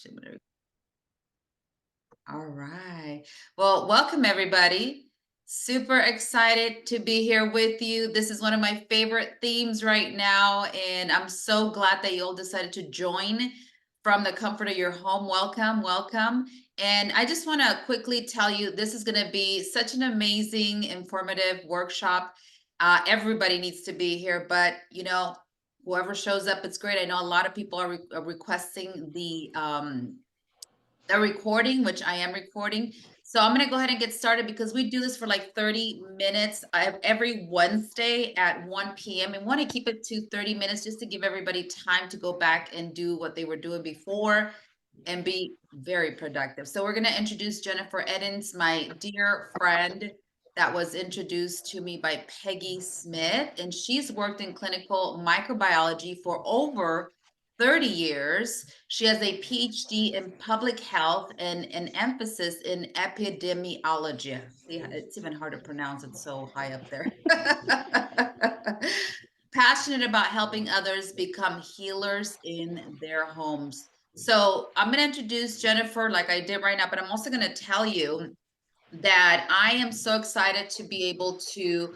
Actually, all right. Well, welcome everybody. Super excited to be here with you. This is one of my favorite themes right now, and I'm so glad that you all decided to join from the comfort of your home. Welcome, welcome. And I just want to quickly tell you, this is going to be such an amazing, informative workshop. Everybody needs to be here, but you know, whoever shows up, it's great. I know a lot of people are requesting the recording, which I am recording. So I'm gonna go ahead and get started because we do this for like 30 minutes every Wednesday at 1 p.m. and want to keep it to 30 minutes just to give everybody time to go back and do what they were doing before and be very productive. So we're gonna introduce Jennifer Edens, my dear friend that was introduced to me by Peggy Smith, and she's worked in clinical microbiology for over 30 years. She has a PhD in public health and an emphasis in epidemiology. See, it's even hard to pronounce, it's so high up there. Passionate about helping others become healers in their homes. So I'm going to introduce Jennifer like I did right now, but I'm also going to tell you that I am so excited to be able to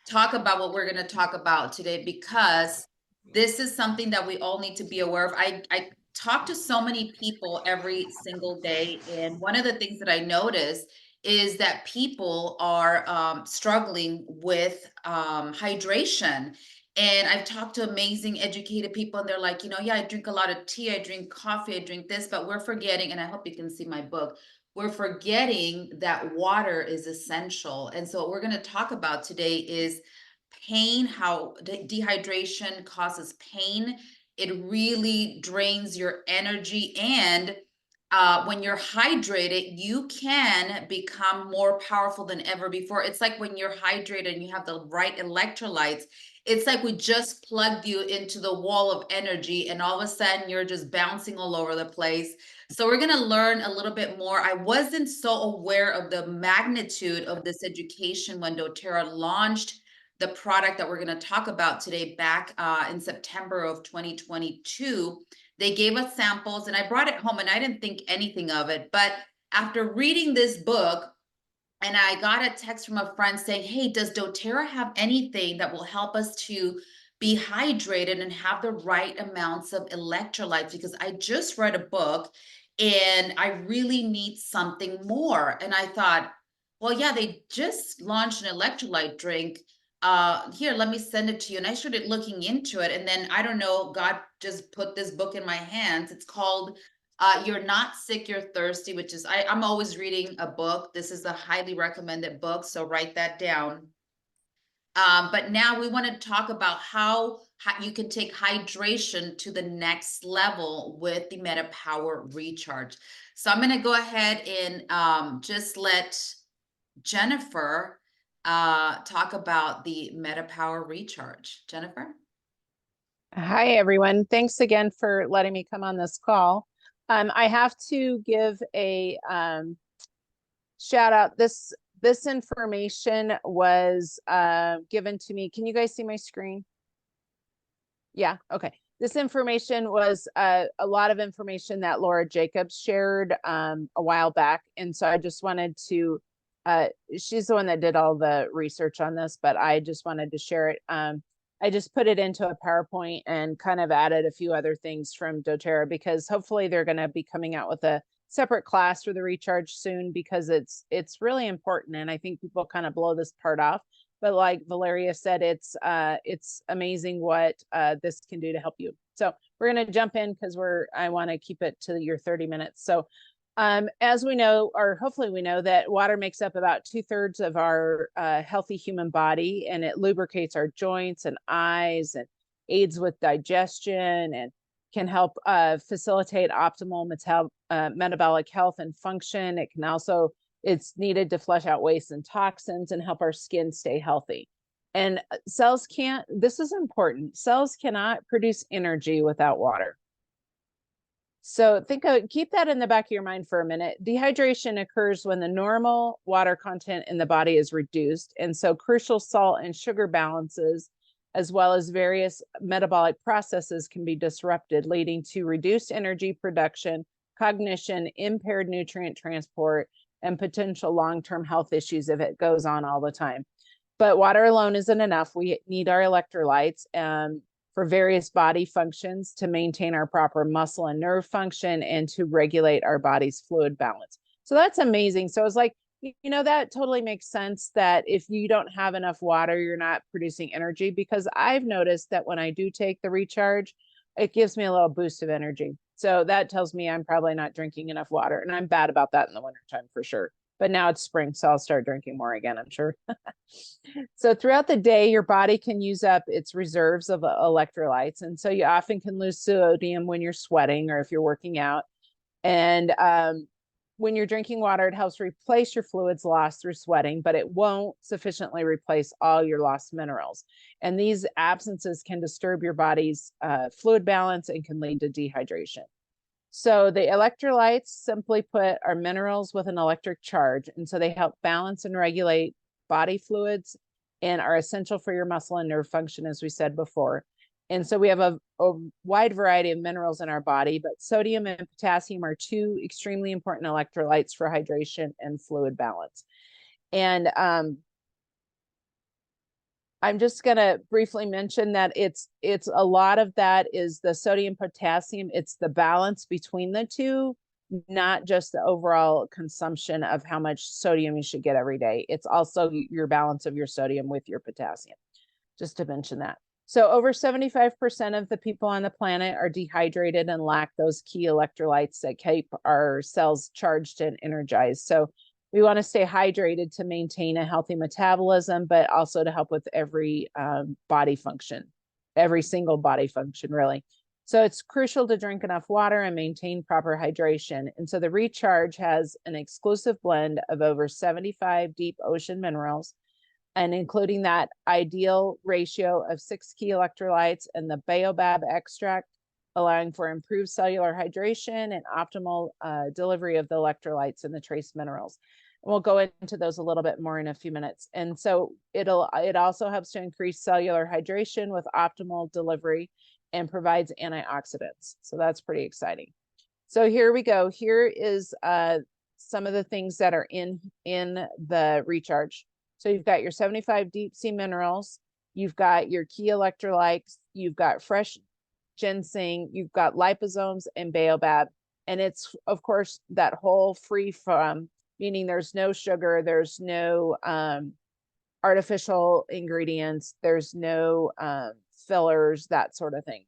talk about what we're going to talk about today, because this is something that we all need to be aware of. I talk to so many people every single day, and one of the things that I notice is that people are struggling with hydration. And I've talked to amazing educated people, and they're like, you know, yeah, I drink a lot of tea, I drink coffee, I drink this, but we're forgetting, and I hope you can see my book, we're forgetting that water is essential. And so what we're going to talk about today is pain, how dehydration causes pain. It really drains your energy. And when you're hydrated, you can become more powerful than ever before. It's like when you're hydrated and you have the right electrolytes, it's like we just plugged you into the wall of energy, and all of a sudden you're just bouncing all over the place. So we're going to learn a little bit more. I wasn't so aware of the magnitude of this education when doTERRA launched the product that we're going to talk about today back in September of 2022. They gave us samples and I brought it home and I didn't think anything of it. But after reading this book, and I got a text from a friend saying, hey, does doTERRA have anything that will help us to be hydrated and have the right amounts of electrolytes? Because I just read a book and I really need something more. And I thought, well, yeah, they just launched an electrolyte drink. Here, let me send it to you. And I started looking into it. And then I don't know, God just put this book in my hands. It's called You're Not Sick, You're Thirsty, which is, I'm always reading a book. This is a highly recommended book, so write that down. But now we want to talk about how you can take hydration to the next level with the MetaPWR Recharge. So I'm going to go ahead and just let Jennifer talk about the MetaPWR Recharge. Jennifer? Hi, everyone. Thanks again for letting me come on this call. I have to give a shout out. This information was given to me. Can you guys see my screen? Yeah, okay. This information was a lot of information that Laura Jacobs shared a while back. And so I just wanted to, she's the one that did all the research on this, but I just wanted to share it. I just put it into a PowerPoint and kind of added a few other things from doTERRA, because hopefully they're going to be coming out with a separate class for the recharge soon, because it's really important. And I think people kind of blow this part off. But like Valeria said, it's amazing what this can do to help you. So we're going to jump in because I want to keep it to your 30 minutes. So as we know, or hopefully we know, that water makes up about 2/3 of our healthy human body, and it lubricates our joints and eyes and aids with digestion and can help facilitate optimal metabolic health and function. It can also, it's needed to flush out waste and toxins and help our skin stay healthy. And cells can't, this is important, cells cannot produce energy without water. So keep that in the back of your mind for a minute. Dehydration occurs when the normal water content in the body is reduced. And so crucial salt and sugar balances, as well as various metabolic processes, can be disrupted, leading to reduced energy production, cognition, impaired nutrient transport, and potential long-term health issues if it goes on all the time. But water alone isn't enough. We need our electrolytes for various body functions to maintain our proper muscle and nerve function and to regulate our body's fluid balance. So that's amazing. So it's like, you know, that totally makes sense that if you don't have enough water, you're not producing energy, because I've noticed that when I do take the recharge, it gives me a little boost of energy. So that tells me I'm probably not drinking enough water, and I'm bad about that in the wintertime for sure. But now it's spring, so I'll start drinking more again, I'm sure. So throughout the day, your body can use up its reserves of electrolytes. And so you often can lose sodium when you're sweating or if you're working out. And when you're drinking water, it helps replace your fluids lost through sweating, but it won't sufficiently replace all your lost minerals. And these absences can disturb your body's fluid balance and can lead to dehydration. So the electrolytes, simply put, are minerals with an electric charge. And so they help balance and regulate body fluids and are essential for your muscle and nerve function, as we said before. And so we have a wide variety of minerals in our body, but sodium and potassium are two extremely important electrolytes for hydration and fluid balance. And I'm just going to briefly mention that it's a lot of that is the sodium potassium. It's the balance between the two, not just the overall consumption of how much sodium you should get every day. It's also your balance of your sodium with your potassium, just to mention that. So over 75% of the people on the planet are dehydrated and lack those key electrolytes that keep our cells charged and energized. So we want to stay hydrated to maintain a healthy metabolism, but also to help with every body function, every single body function, really. So it's crucial to drink enough water and maintain proper hydration. And so the Recharge has an exclusive blend of over 75 deep ocean minerals, and including that ideal ratio of 6 key electrolytes and the baobab extract, allowing for improved cellular hydration and optimal delivery of the electrolytes and the trace minerals. And we'll go into those a little bit more in a few minutes. And so it also helps to increase cellular hydration with optimal delivery and provides antioxidants. So that's pretty exciting. So here we go. Here is some of the things that are in the Recharge. So you've got your 75 deep sea minerals, you've got your key electrolytes, you've got fresh ginseng, you've got liposomes and baobab. And it's, of course, that whole free from, meaning there's no sugar, there's no artificial ingredients, there's no fillers, that sort of thing.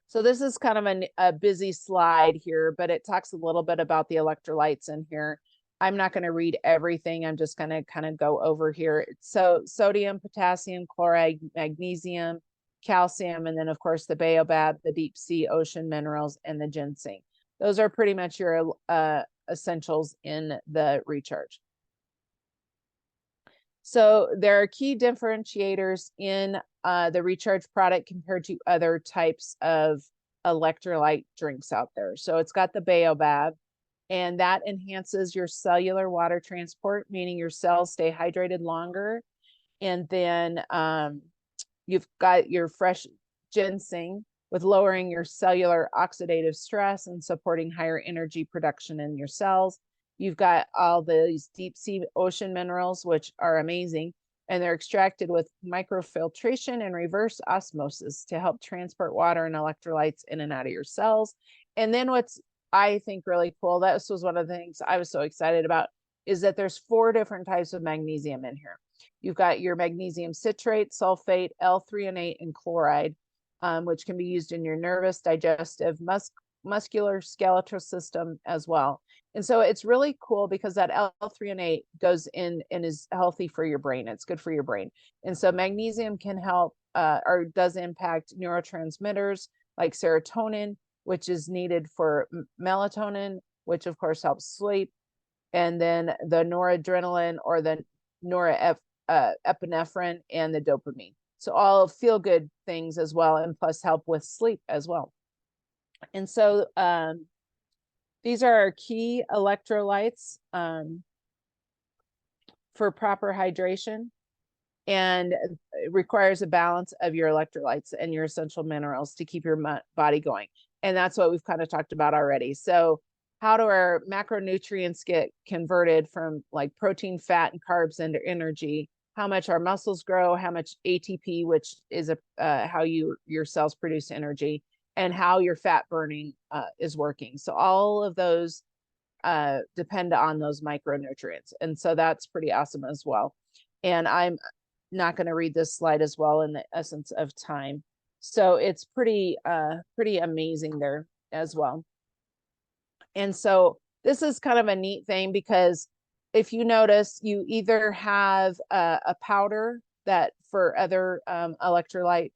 So this is kind of a busy slide here, but it talks a little bit about the electrolytes in here. I'm not going to read everything. I'm just going to kind of go over here. So sodium, potassium, chloride, magnesium, calcium, and then of course the baobab, the deep sea ocean minerals, and the ginseng. Those are pretty much your essentials in the Recharge. So there are key differentiators in the Recharge product compared to other types of electrolyte drinks out there. So it's got the baobab, and that enhances your cellular water transport, meaning your cells stay hydrated longer. And then you've got your fresh ginseng with lowering your cellular oxidative stress and supporting higher energy production in your cells. You've got all these deep sea ocean minerals, which are amazing, and they're extracted with microfiltration and reverse osmosis to help transport water and electrolytes in and out of your cells. And then what's, I think, really cool, this was one of the things I was so excited about, is that there's 4 different types of magnesium in here. You've got your magnesium citrate, sulfate, L-threonate, and chloride, which can be used in your nervous, digestive, muscular, skeletal system as well. And so it's really cool because that L-threonate goes in and is healthy for your brain. It's good for your brain. And so magnesium can help or does impact neurotransmitters like serotonin, which is needed for melatonin, which of course helps sleep. And then the noradrenaline or the norepinephrine and the dopamine. So all feel good things as well, and plus help with sleep as well. And so these are our key electrolytes for proper hydration, and it requires a balance of your electrolytes and your essential minerals to keep your body going. And that's what we've kind of talked about already. So how do our macronutrients get converted from like protein, fat, and carbs into energy? How much our muscles grow, how much ATP, which is how your cells produce energy, and how your fat burning is working. So all of those depend on those micronutrients. And so that's pretty awesome as well. And I'm not going to read this slide as well in the essence of time. So it's pretty amazing there as well. And so this is kind of a neat thing, because if you notice, you either have a powder that for other electrolyte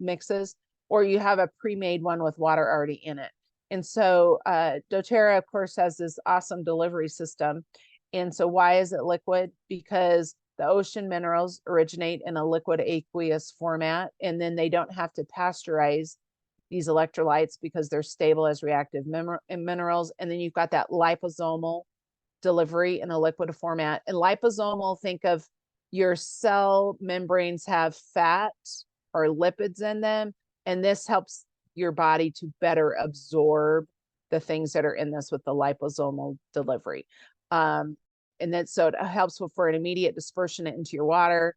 mixes, or you have a pre-made one with water already in it. And so doTERRA, of course, has this awesome delivery system. And so why is it liquid? Because the ocean minerals originate in a liquid aqueous format, and then they don't have to pasteurize these electrolytes because they're stable as reactive minerals. And then you've got that liposomal delivery in a liquid format. And liposomal, think of your cell membranes have fat or lipids in them, and this helps your body to better absorb the things that are in this with the liposomal delivery. And then so it helps for an immediate dispersion into your water.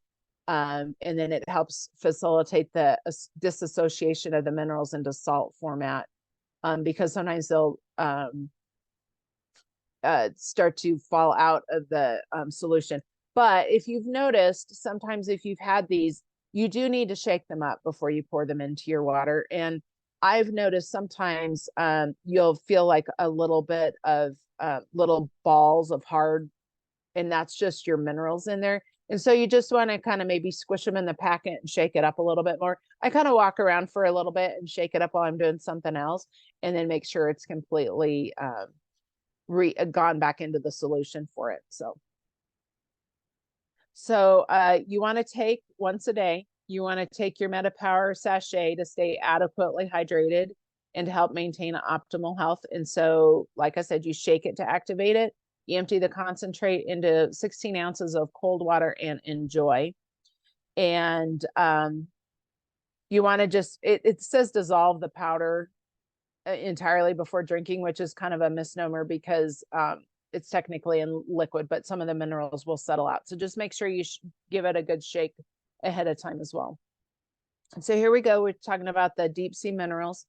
And then it helps facilitate the disassociation of the minerals into salt format, because sometimes they'll start to fall out of the solution. But if you've noticed, sometimes if you've had these, you do need to shake them up before you pour them into your water. And I've noticed sometimes you'll feel like a little bit of little balls of hard, and that's just your minerals in there. And so you just want to kind of maybe squish them in the packet and shake it up a little bit more. I kind of walk around for a little bit and shake it up while I'm doing something else, and then make sure it's completely gone back into the solution for it. So you want to take once a day, you want to take your MetaPWR sachet to stay adequately hydrated and to help maintain optimal health. And so, like I said, you shake it to activate it. You empty the concentrate into 16 ounces of cold water and enjoy. And you want to just, it says dissolve the powder entirely before drinking, which is kind of a misnomer, because it's technically in liquid, but some of the minerals will settle out. So just make sure you give it a good shake ahead of time as well. And so here we go. We're talking about the deep sea minerals.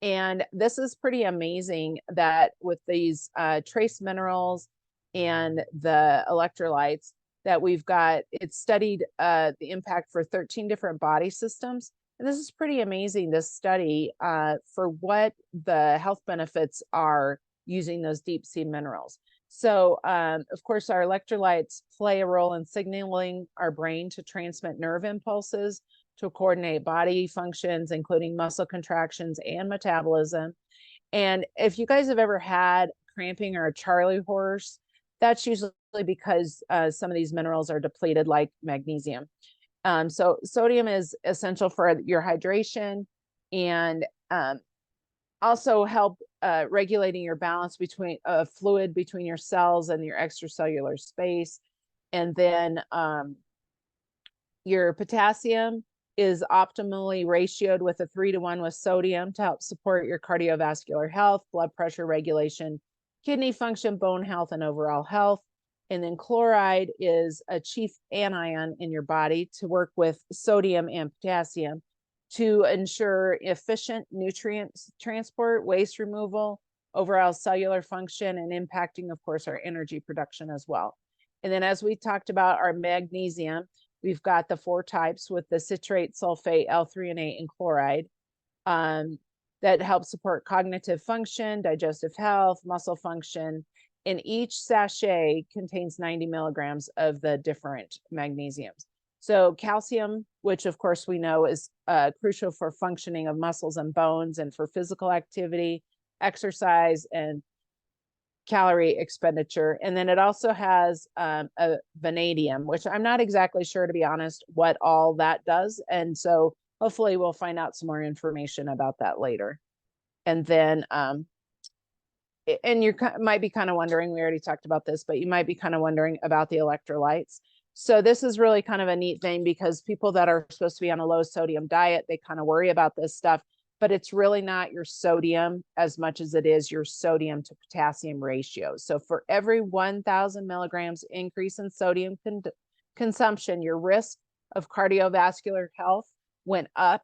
And this is pretty amazing that with these trace minerals and the electrolytes that we've got, it's studied the impact for 13 different body systems. And this is pretty amazing, this study, for what the health benefits are using those deep sea minerals. So, of course, our electrolytes play a role in signaling our brain to transmit nerve impulses to coordinate body functions, including muscle contractions and metabolism. And if you guys have ever had cramping or a Charlie horse, that's usually because some of these minerals are depleted, like magnesium. So sodium is essential for your hydration, and also help regulating your balance between fluid between your cells and your extracellular space. And then your potassium is optimally ratioed with a 3-to-1 with sodium to help support your cardiovascular health, blood pressure regulation, kidney function, bone health, and overall health. And then chloride is a chief anion in your body to work with sodium and potassium to ensure efficient nutrient transport, waste removal, overall cellular function, and impacting, of course, our energy production as well. And then as we talked about our magnesium, we've got the 4 types with the citrate, sulfate, L-threonate, and chloride that help support cognitive function, digestive health, muscle function. And each sachet contains 90 milligrams of the different magnesiums. So calcium, which of course we know is crucial for functioning of muscles and bones and for physical activity, exercise, and calorie expenditure. And then it also has a vanadium, which I'm not exactly sure, to be honest, what all that does. And so hopefully we'll find out some more information about that later. And then, and you might be kind of wondering, we already talked about this, but you might be kind of wondering about the electrolytes. So this is really kind of a neat thing, because people that are supposed to be on a low sodium diet, they kind of worry about this stuff. but it's really not your sodium as much as it is your sodium to potassium ratio. So for every 1,000 milligrams increase in sodium consumption, your risk of cardiovascular health went up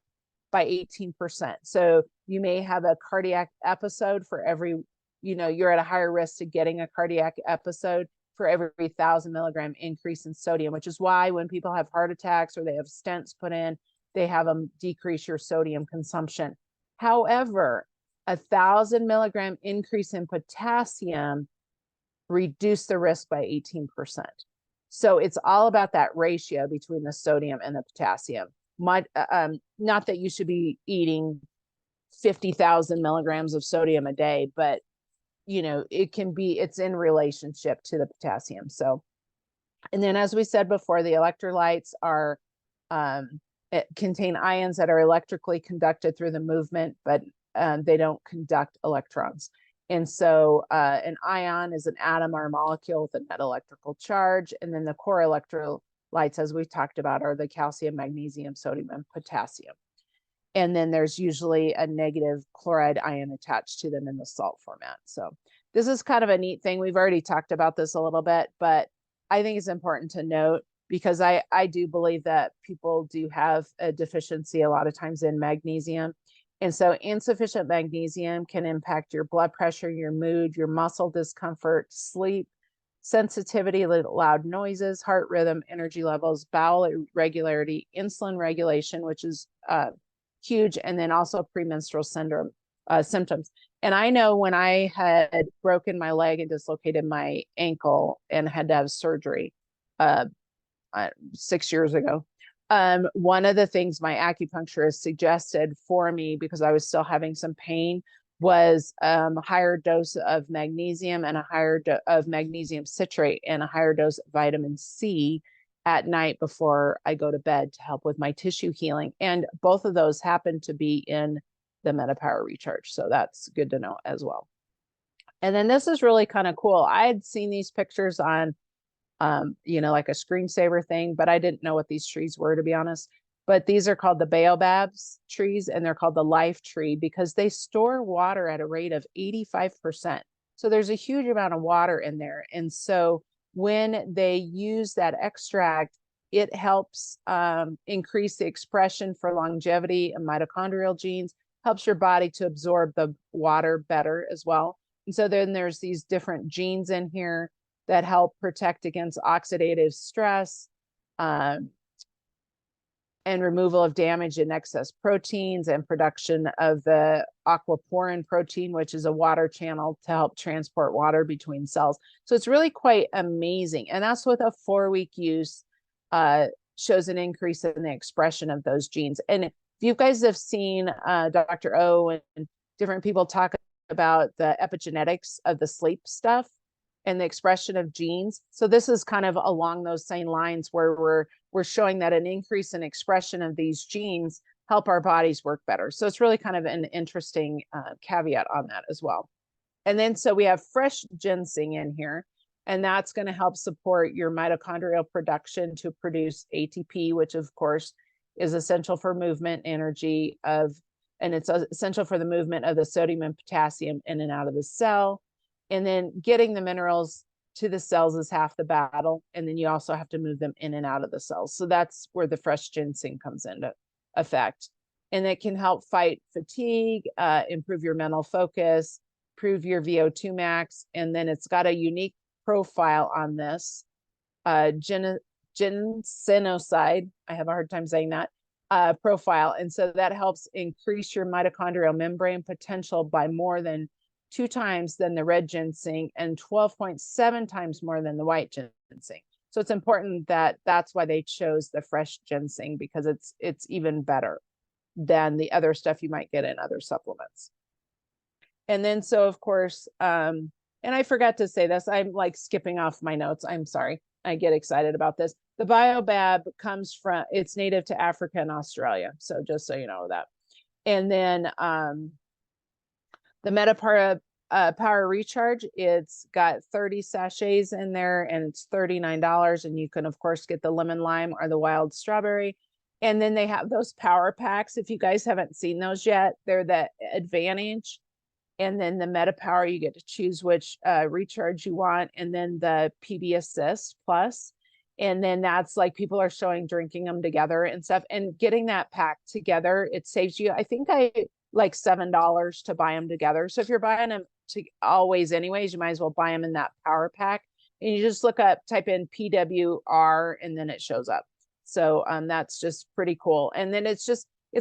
by 18%. So you may have a cardiac episode for every, you're at a higher risk to getting a cardiac episode for every 1,000 milligram increase in sodium, which is why when people have heart attacks or they have stents put in, they have them decrease your sodium consumption. However, 1,000 milligram increase in potassium reduced the risk by 18%. So it's all about that ratio between the sodium and the potassium. Not that you should be eating 50,000 milligrams of sodium a day, but it's in relationship to the potassium. So, and then as we said before, the electrolytes are, contain ions that are electrically conducted through the movement, but they don't conduct electrons. And so an ion is an atom or a molecule with a net electrical charge. And then the core electrolytes, as we talked about, are the calcium, magnesium, sodium, and potassium. And then there's usually a negative chloride ion attached to them in the salt format. So this is kind of a neat thing. We've already talked about this a little bit, but I think it's important to note because I do believe that people do have a deficiency a lot of times in magnesium. And so insufficient magnesium can impact your blood pressure, your mood, your muscle discomfort, sleep, sensitivity to loud noises, heart rhythm, energy levels, bowel irregularity, insulin regulation, which is huge, and then also premenstrual syndrome symptoms. And I know when I had broken my leg and dislocated my ankle and had to have surgery 6 years ago, one of the things my acupuncturist suggested for me, because I was still having some pain, was a higher dose of magnesium and a higher of magnesium citrate and a higher dose of vitamin C at night before I go to bed to help with my tissue healing. And both of those happen to be in the MetaPWR Recharge. So that's good to know as well. And then this is really kind of cool. I had seen these pictures on, like a screensaver thing, but I didn't know what these trees were, to be honest. But these are called the baobabs trees, and they're called the life tree because they store water at a rate of 85%. So there's a huge amount of water in there. And so when they use that extract, it helps increase the expression for longevity and mitochondrial genes, helps your body to absorb the water better as well. And so then there's these different genes in here that help protect against oxidative stress and removal of damage in excess proteins and production of the aquaporin protein, which is a water channel to help transport water between cells. So it's really quite amazing. And that's with a 4-week use shows an increase in the expression of those genes. And if you guys have seen Dr. O and different people talk about the epigenetics of the sleep stuff and the expression of genes. So this is kind of along those same lines where we're showing that an increase in expression of these genes help our bodies work better. So it's really kind of an interesting caveat on that as well. And then so we have fresh ginseng in here, and that's going to help support your mitochondrial production to produce ATP, which of course is essential for movement, energy and it's essential for the movement of the sodium and potassium in and out of the cell. And then getting the minerals to the cells is half the battle. And then you also have to move them in and out of the cells. So that's where the fresh ginseng comes into effect. And it can help fight fatigue, improve your mental focus, improve your VO2 max. And then it's got a unique profile on this ginsenoside. I have a hard time saying that profile. And so that helps increase your mitochondrial membrane potential by more than 2 times than the red ginseng and 12.7 times more than the white ginseng. So it's important that that's why they chose the fresh ginseng, because it's even better than the other stuff you might get in other supplements. And then so of course, and I forgot to say this, I'm like skipping off my notes. I'm sorry. I get excited about this. The baobab comes from, it's native to Africa and Australia. So just so you know that. And then the MetaPWR Recharge, it's got 30 sachets in there and it's $39. And you can, of course, get the lemon lime or the wild strawberry. And then they have those power packs. If you guys haven't seen those yet, they're the Advantage. And then the MetaPWR, you get to choose which recharge you want. And then the PB Assist Plus. And then that's like people are showing drinking them together and stuff. And getting that pack together, it saves you, I think I like $7 to buy them together. So if you're buying them to always anyways, you might as well buy them in that power pack. And you just look up, type in PWR, and then it shows up. So that's just pretty cool. And then it's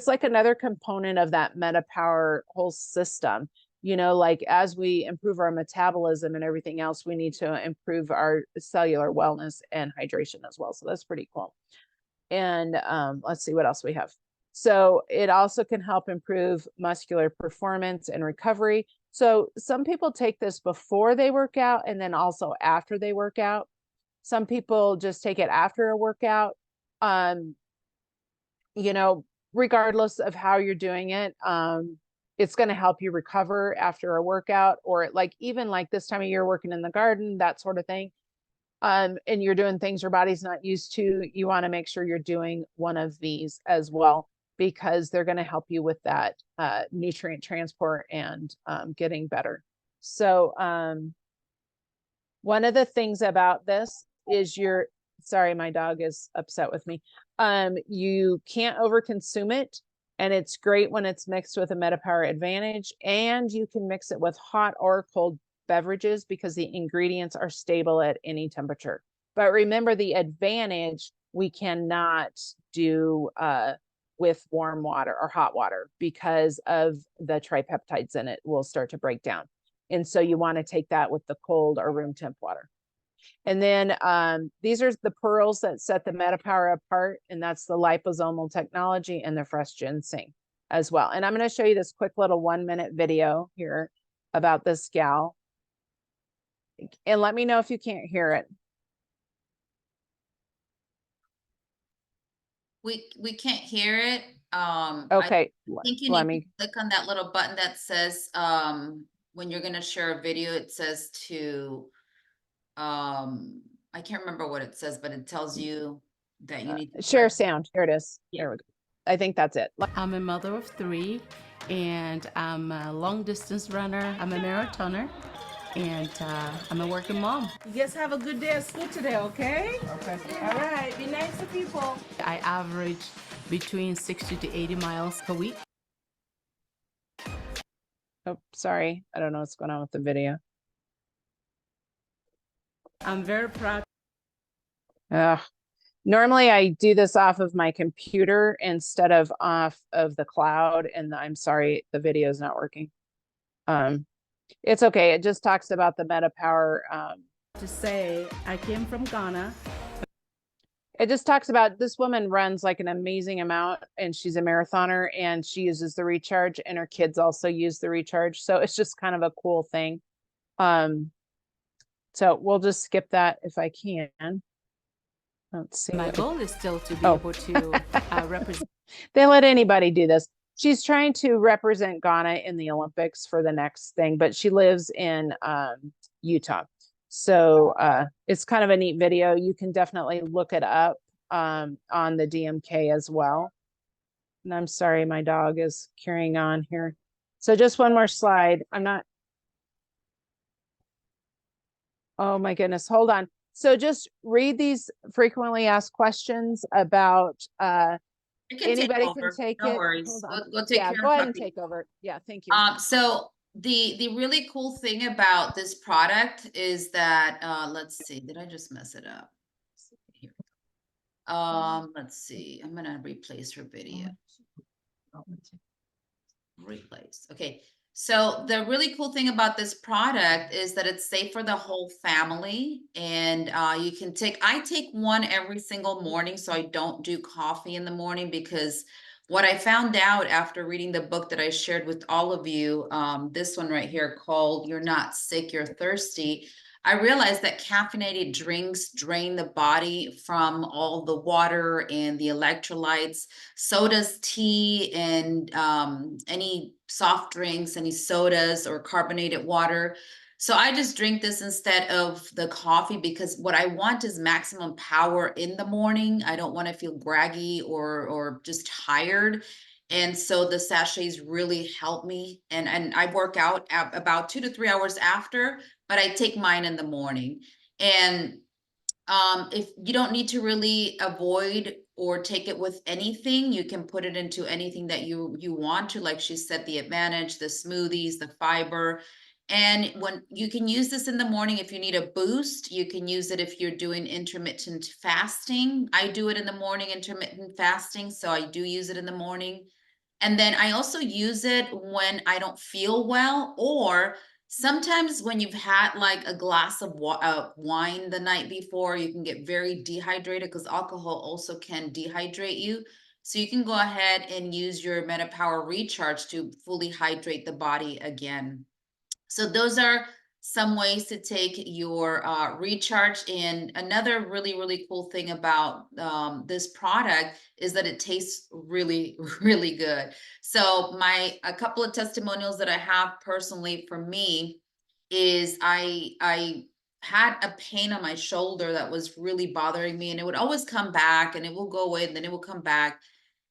like another component of that MetaPWR whole system. You know, like as we improve our metabolism and everything else, we need to improve our cellular wellness and hydration as well. So that's pretty cool. And let's see what else we have. So it also can help improve muscular performance and recovery. So some people take this before they work out and then also after they work out. Some people just take it after a workout. You know, regardless of how you're doing it, it's going to help you recover after a workout, or like even like this time of year working in the garden, that sort of thing. And you're doing things your body's not used to. You want to make sure you're doing one of these as well, because they're going to help you with that nutrient transport and getting better. So one of the things about this is sorry, my dog is upset with me. You can't overconsume it. And it's great when it's mixed with a MetaPWR Advantage, and you can mix it with hot or cold beverages because the ingredients are stable at any temperature. But remember, the Advantage we cannot do with warm water or hot water because of the tripeptides in it will start to break down. And so you want to take that with the cold or room temp water. And then these are the pearls that set the MetaPWR apart, and that's the liposomal technology and the fresh ginseng as well. And I'm going to show you this quick little 1-minute video here about this gal. And let me know if you can't hear it. We can't hear it. Okay, I think you need to click on that little button that says when you're going to share a video, it says to I can't remember what it says, but it tells you that you need to share sound. Here it is. Yeah. There we go. I think that's it. I'm a mother of 3, and I'm a long distance runner. I'm a marathoner, and I'm a working mom. You guys have a good day at school today, okay? Okay. All right. Be nice to people. I average between 60 to 80 miles per week. Oh, sorry. I don't know what's going on with the video. I'm very proud. Normally I do this off of my computer instead of off of the cloud, and I'm sorry, the video is not working. It's okay. It just talks about the MetaPWR. To say I came from Ghana. It just talks about this woman runs like an amazing amount, and she's a marathoner, and she uses the Recharge, and her kids also use the Recharge. So it's just kind of a cool thing. So we'll just skip that if I can. Let's see. My goal is still to be able to represent. They let anybody do this. She's trying to represent Ghana in the Olympics for the next thing, but she lives in Utah. So it's kind of a neat video. You can definitely look it up on the DMK as well. And I'm sorry, my dog is carrying on here. So just one more slide. Oh my goodness, hold on. So just read these frequently asked questions about anybody can take no it. worries. We'll take care go of ahead and puppy. take over. Yeah, thank you. So the really cool thing about this product is that let's see, did I just mess it up? Here. Let's see, I'm gonna replace her video. Replace. Okay. So the really cool thing about this product is that it's safe for the whole family, and I take one every single morning, so I don't do coffee in the morning, because what I found out after reading the book that I shared with all of you, this one right here called "You're Not Sick, You're Thirsty," I realized that caffeinated drinks drain the body from all the water and the electrolytes. So does tea and any soft drinks, any sodas or carbonated water. So I just drink this instead of the coffee because what I want is maximum power in the morning. I don't want to feel groggy or just tired. And so the sachets really help me. And I work out about 2 to 3 hours after, but I take mine in the morning. And if you don't need to really avoid or take it with anything, you can put it into anything that you want to, like she said, the advantage, the smoothies, the fiber. And when you can use this in the morning, if you need a boost, you can use it if you're doing intermittent fasting. I do it in the morning, intermittent fasting, so I do use it in the morning. And then I also use it when I don't feel well, or sometimes when you've had like a glass of wine the night before, you can get very dehydrated because alcohol also can dehydrate you. So you can go ahead and use your MetaPWR Recharge to fully hydrate the body again. So those are some ways to take your recharge. And another really, really cool thing about this product is that it tastes really, really good. So a couple of testimonials that I have personally for me is I had a pain on my shoulder that was really bothering me, and it would always come back and it will go away and then it will come back.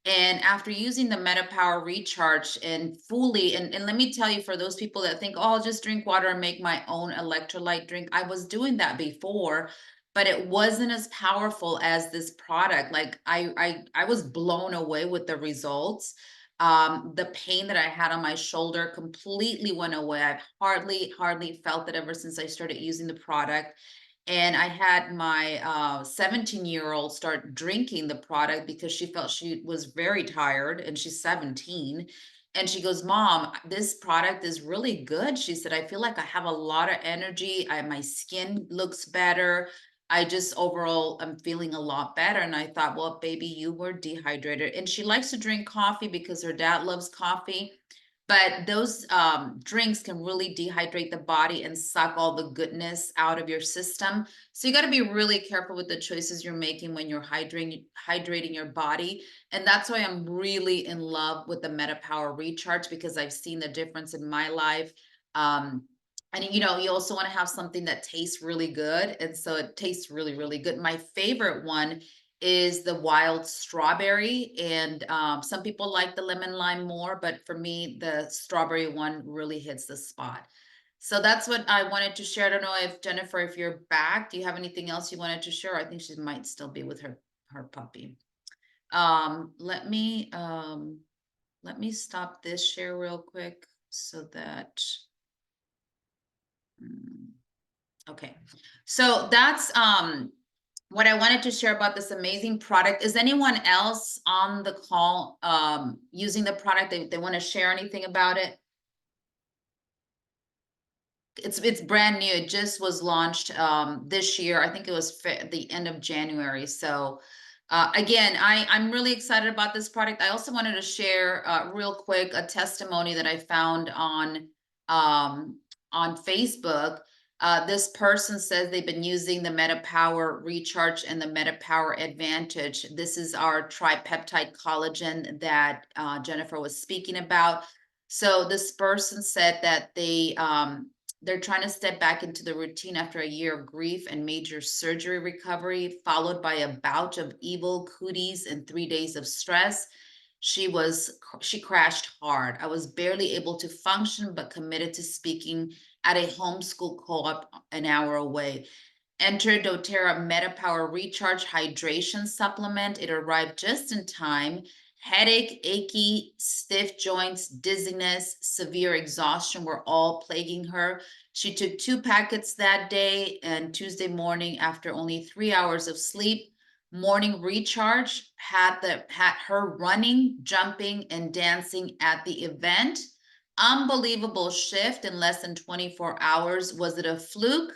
And after using the MetaPWR Recharge and fully, and let me tell you, for those people that think, oh, I'll just drink water and make my own electrolyte drink, I was doing that before, but it wasn't as powerful as this product. Like I was blown away with the results. The pain that I had on my shoulder completely went away. I've hardly felt it ever since I started using the product. And I had my 17-year-old start drinking the product because she felt she was very tired, and she's 17. And she goes, Mom, this product is really good. She said, I feel like I have a lot of energy. My skin looks better. I just overall, I'm feeling a lot better. And I thought, well, baby, you were dehydrated. And she likes to drink coffee because her dad loves coffee. But those drinks can really dehydrate the body and suck all the goodness out of your system. So you got to be really careful with the choices you're making when you're hydrating your body. And that's why I'm really in love with the MetaPWR Recharge, because I've seen the difference in my life. And you also want to have something that tastes really good. And so it tastes really, really good. My favorite one is the wild strawberry, and some people like the lemon lime more, but for me the strawberry one really hits the spot. So that's what I wanted to share. I don't know if Jennifer, if you're back, do you have anything else you wanted to share? I think she might still be with her puppy. Let me stop this share real quick so that okay, so that's what I wanted to share about this amazing product. Is anyone else on the call using the product? They want to share anything about it? It's brand new. It just was launched this year. I think it was the end of January. So again, I'm really excited about this product. I also wanted to share real quick a testimony that I found on Facebook. This person says they've been using the MetaPWR Recharge and the MetaPWR Advantage. This is our tripeptide collagen that Jennifer was speaking about. So this person said that they're trying to step back into the routine after a year of grief and major surgery recovery, followed by a bout of evil cooties and 3 days of stress. She crashed hard. I was barely able to function, but committed to speaking at a homeschool co-op an hour away. Enter doTERRA MetaPWR Recharge Hydration Supplement. It arrived just in time. Headache, achy, stiff joints, dizziness, severe exhaustion were all plaguing her. She took 2 packets that day, and Tuesday morning, after only 3 hours of sleep, morning recharge had her running, jumping, and dancing at the event. Unbelievable shift in less than 24 hours. Was it a fluke?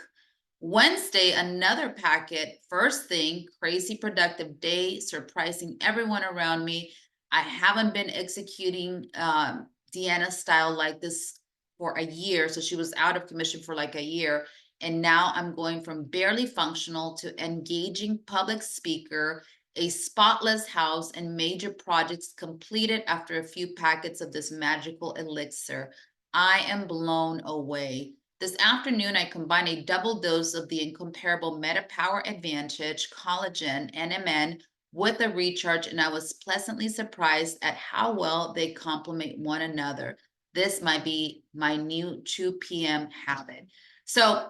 Wednesday, another packet. First thing, crazy productive day, surprising everyone around me. I haven't been executing Deanna style like this for a year. So she was out of commission for like a year. And now I'm going from barely functional to engaging public speaker a spotless house and major projects completed after a few packets of this magical elixir. I am blown away. This afternoon, I combined a double dose of the incomparable MetaPWR Advantage Collagen NMN with a recharge, and I was pleasantly surprised at how well they complement one another. This might be my new 2 p.m. habit. So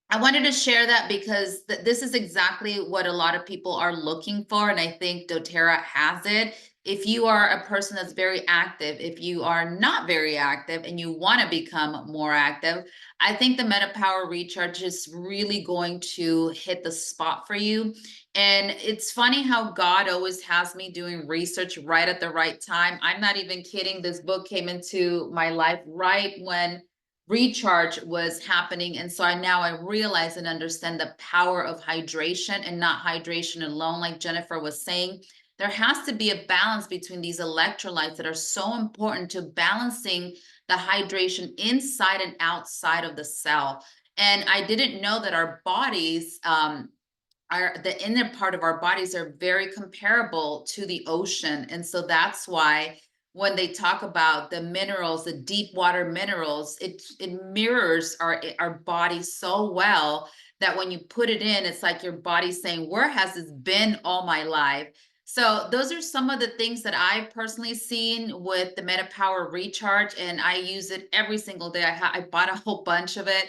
I wanted to share that because this is exactly what a lot of people are looking for. And I think doTERRA has it. If you are a person that's very active, if you are not very active and you want to become more active, I think the MetaPWR Recharge is really going to hit the spot for you. And it's funny how God always has me doing research right at the right time. I'm not even kidding. This book came into my life right when recharge was happening. And so I realize and understand the power of hydration, and not hydration alone. Like Jennifer was saying, there has to be a balance between these electrolytes that are so important to balancing the hydration inside and outside of the cell. And I didn't know that our bodies, the inner part of our bodies are very comparable to the ocean. And so that's why when they talk about the minerals, the deep water minerals, it mirrors our body so well that when you put it in, it's like your body's saying, where has this been all my life? So those are some of the things that I've personally seen with the MetaPWR Recharge, and I use it every single day. I bought a whole bunch of it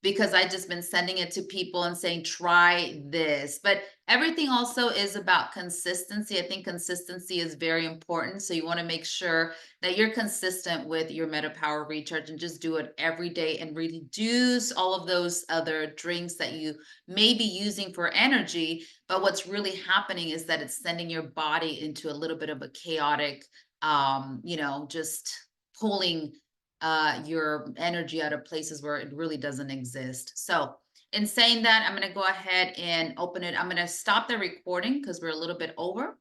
because I just been sending it to people and saying, try this. But everything also is about consistency. I think consistency is very important. So you want to make sure that you're consistent with your MetaPWR Recharge and just do it every day and reduce all of those other drinks that you may be using for energy. But what's really happening is that it's sending your body into a little bit of a chaotic, just pulling your energy out of places where it really doesn't exist. So in saying that, I'm going to go ahead and open it. I'm going to stop the recording because we're a little bit over.